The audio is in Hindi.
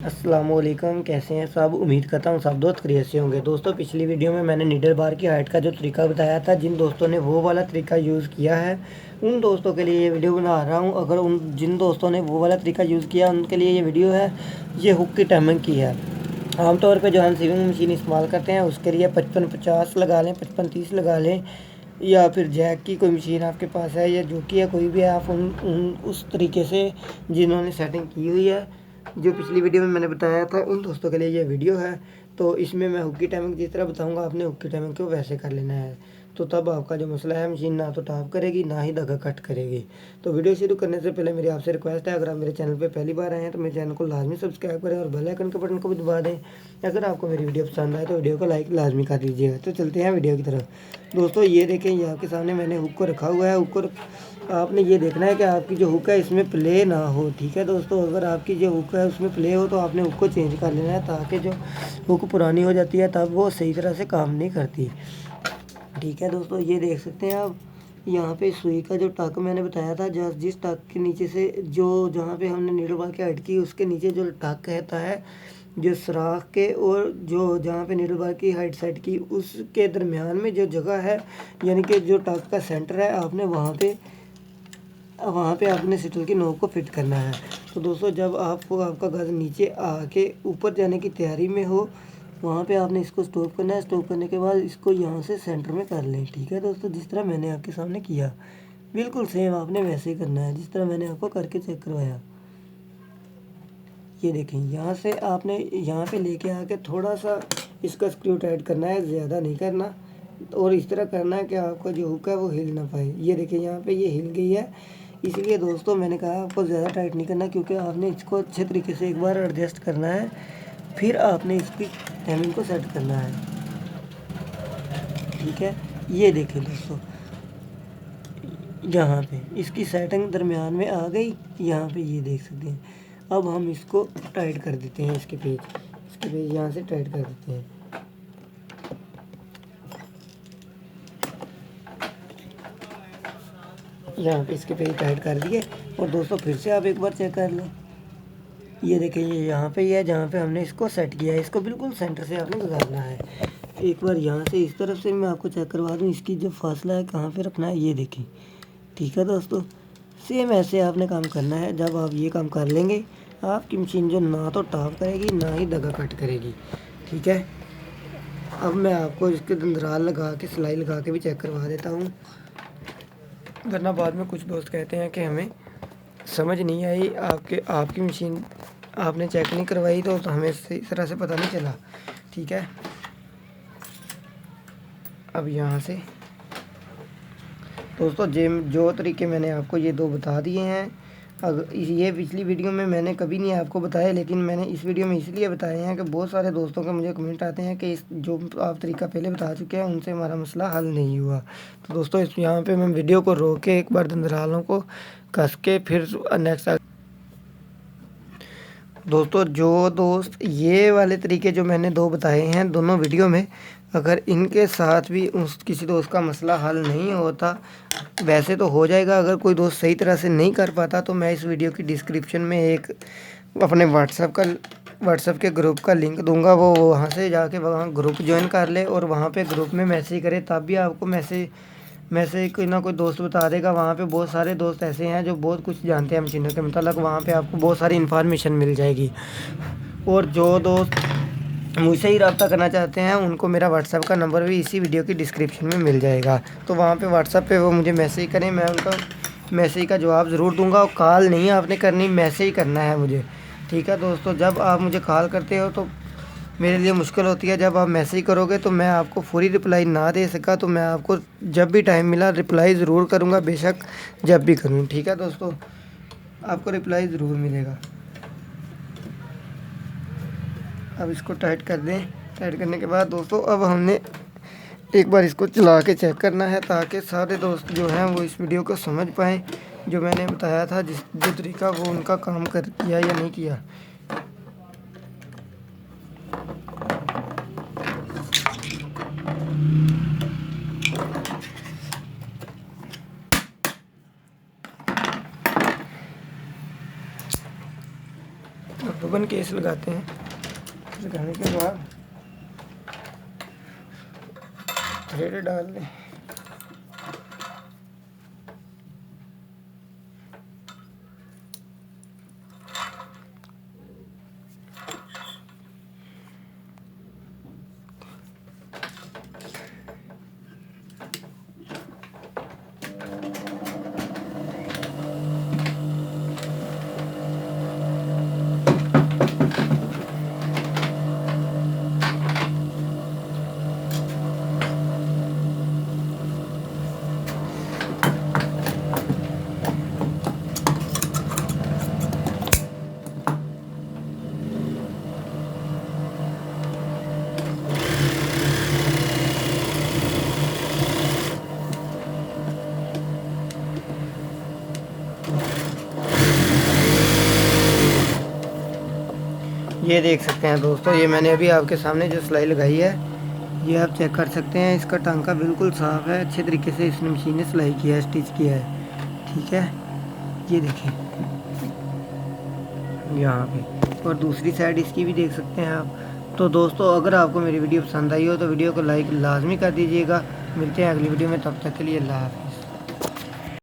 अस्सलामुअलैकुम, कैसे हैं सब। उम्मीद करता हूँ सब दोस्त खैरियत से होंगे। दोस्तों, पिछली वीडियो में मैंने नीडल बार की हाइट का जो तरीका बताया था, जिन दोस्तों ने वो वाला तरीका यूज़ किया है उन दोस्तों के लिए ये वीडियो बना रहा हूँ। अगर उन जिन दोस्तों ने वो वाला तरीका यूज़ किया उनके लिए ये वीडियो है। ये हुक की टाइमिंग की है। आमतौर पर जो हम सीविंग मशीन इस्तेमाल करते हैं उसके लिए 55-50 लगा लें, 55-30 लगा लें, या फिर जैक की कोई मशीन आपके पास है या जो कि है कोई भी है, आप उस तरीके से जिन्होंने सेटिंग की हुई है, जो पिछली वीडियो में मैंने बताया था, उन दोस्तों के लिए ये वीडियो है। तो इसमें मैं हुक की टाइमिंग जिस तरह बताऊंगा, आपने हुक की टाइमिंग को वैसे कर लेना है। तो तब आपका जो मसला है, मशीन ना तो टॉप करेगी ना ही धागा कट करेगी। तो वीडियो शुरू करने से पहले मेरी आपसे रिक्वेस्ट है, अगर आप मेरे चैनल पर पहली बार आए हैं तो मेरे चैनल को लाजमी सब्सक्राइब करें और बेल आइकन के बटन को भी दबा दें। अगर आपको मेरी वीडियो पसंद आए तो वीडियो को लाइक लाजमी कर दीजिएगा। तो चलते हैं वीडियो की तरफ। दोस्तों, ये देखें, ये आपके सामने मैंने हुक को रखा हुआ है। हुक को आपने ये देखना है कि आपकी जो हुक है इसमें प्ले ना हो। ठीक है दोस्तों, अगर आपकी जो हुक है उसमें प्ले हो तो आपने हुक को चेंज कर लेना है, ताकि जो हुक पुरानी हो जाती है तब वो सही तरह से काम नहीं करती। ठीक है दोस्तों, ये देख सकते हैं आप, यहाँ पे सुई का जो टक मैंने बताया था, जिस टक के नीचे से जो जहाँ पे हमने नीडल बार की हाइट की उसके नीचे जो टक रहता है, जो सुराख के और जो जहाँ पे नीडल बार की हाइट सेट की उसके दरमियान में जो जगह है, यानी कि जो टक का सेंटर है, आपने वहाँ पे आपने सिटल की नोक को फिट करना है। तो दोस्तों, जब आपको आपका गज नीचे आके ऊपर जाने की तैयारी में हो, वहाँ पे आपने इसको स्टॉप करना है। स्टॉप करने के बाद इसको यहाँ से सेंटर में कर लें। ठीक है दोस्तों, जिस तरह मैंने आपके सामने किया, बिल्कुल सेम आपने वैसे ही करना है जिस तरह मैंने आपको करके चेक करवाया। ये देखें, यहाँ से आपने यहाँ पे लेके आके थोड़ा सा इसका स्क्रू टाइट करना है, ज़्यादा नहीं करना, और इस तरह करना है कि आपका जो हुक है वो हिल ना पाए। ये देखिए, यहाँ पे ये हिल गई है। इसलिए दोस्तों मैंने कहा आपको ज़्यादा टाइट नहीं करना, क्योंकि आपने इसको अच्छे तरीके से एक बार एडजस्ट करना है, फिर आपने इसकी टाइमिंग को सेट करना है। ठीक है, ये देखें दोस्तों, यहाँ पे इसकी सेटिंग दरमियान में आ गई। यहाँ पे ये देख सकते हैं। अब हम इसको टाइट कर देते हैं, इसके पेज यहाँ से टाइट कर देते हैं। यहाँ पे इसके पेज टाइट कर दिए। और दोस्तों, फिर से आप एक बार चेक कर लें। ये देखिए, ये यहाँ पे है जहाँ पे हमने इसको सेट किया है, इसको बिल्कुल सेंटर से आपने गुजारना है। एक बार यहाँ से इस तरफ से मैं आपको चेक करवा दूँ, इसकी जो फासला है कहाँ पे रखना है, ये देखिए। ठीक है दोस्तों, सेम ऐसे आपने काम करना है। जब आप ये काम कर लेंगे, आपकी मशीन जो ना तो टॉप करेगी ना ही दगा कट करेगी। ठीक है, अब मैं आपको इसके दंदराल लगा के, सिलाई लगा के भी चेक करवा देता हूँ, वरना बाद में कुछ दोस्त कहते हैं कि हमें समझ नहीं आई, आपकी मशीन आपने चेक नहीं करवाई, तो हमें सही तरह से पता नहीं चला। ठीक है, अब यहाँ से दोस्तों, जो तरीके मैंने आपको ये दो बता दिए हैं, अगर ये पिछली वीडियो में मैंने कभी नहीं आपको बताया, लेकिन मैंने इस वीडियो में इसलिए बताए हैं कि बहुत सारे दोस्तों के मुझे कमेंट आते हैं कि इस जो आप तरीका पहले बता चुके हैं उनसे हमारा मसला हल नहीं हुआ। तो दोस्तों, इस यहाँ पे मैं वीडियो को रोक के एक बार दंदरालों को कस के फिर नेक्स्ट। दोस्तों, जो दोस्त ये वाले तरीके जो मैंने दो बताए हैं दोनों वीडियो में, अगर इनके साथ भी उस किसी दोस्त का मसला हल नहीं होता, वैसे तो हो जाएगा, अगर कोई दोस्त सही तरह से नहीं कर पाता, तो मैं इस वीडियो की डिस्क्रिप्शन में एक अपने व्हाट्सएप के ग्रुप का लिंक दूंगा। वो वहाँ से जाके वहाँ ग्रुप ज्वाइन कर ले और वहाँ पे ग्रुप में मैसेज करे, तब भी आपको मैसेज कोई ना कोई दोस्त बता देगा। वहाँ पे बहुत सारे दोस्त ऐसे हैं जो बहुत कुछ जानते हैं मशीनों के मतलब, वहाँ पे आपको बहुत सारी इन्फॉर्मेशन मिल जाएगी। और जो दोस्त मुझसे ही रब्ता करना चाहते हैं उनको मेरा व्हाट्सएप का नंबर भी इसी वीडियो की डिस्क्रिप्शन में मिल जाएगा। तो वहाँ पे व्हाट्सएप पे वो मुझे मैसेज करें, मैं उनका मैसेज का जवाब ज़रूर दूंगा। और कॉल नहीं आपने करनी, मैसेज करना है मुझे। ठीक है दोस्तों, जब आप मुझे कॉल करते हो तो मेरे लिए मुश्किल होती है, जब आप मैसेज करोगे तो मैं आपको पूरी रिप्लाई ना दे सका, तो मैं आपको जब भी टाइम मिला रिप्लाई ज़रूर करूँगा, बेशक जब भी करूँ। ठीक है दोस्तों, आपको रिप्लाई ज़रूर मिलेगा। अब इसको टाइट कर दें। टाइट करने के बाद दोस्तों, अब हमने एक बार इसको चला के चेक करना है, ताकि सारे दोस्त जो हैं वो इस वीडियो को समझ पाएँ, जो मैंने बताया था जो तरीका, वो उनका काम कर किया या नहीं किया। ओपन केस लगाते हैं। लगाने के बाद थ्रेड डाल दें। ये देख सकते हैं दोस्तों, ये मैंने अभी आपके सामने जो सिलाई लगाई है, ये आप चेक कर सकते हैं। इसका टांका बिल्कुल साफ़ है, अच्छे तरीके से इसने मशीन ने सिलाई किया है, स्टिच किया है। ठीक है, ये देखिए यहाँ पे, और दूसरी साइड इसकी भी देख सकते हैं आप। तो दोस्तों, अगर आपको मेरी वीडियो पसंद आई हो तो वीडियो को लाइक लाजमी कर दीजिएगा। मिलते हैं अगली वीडियो में, तब तक के लिए अल्लाह हाफ़िज़।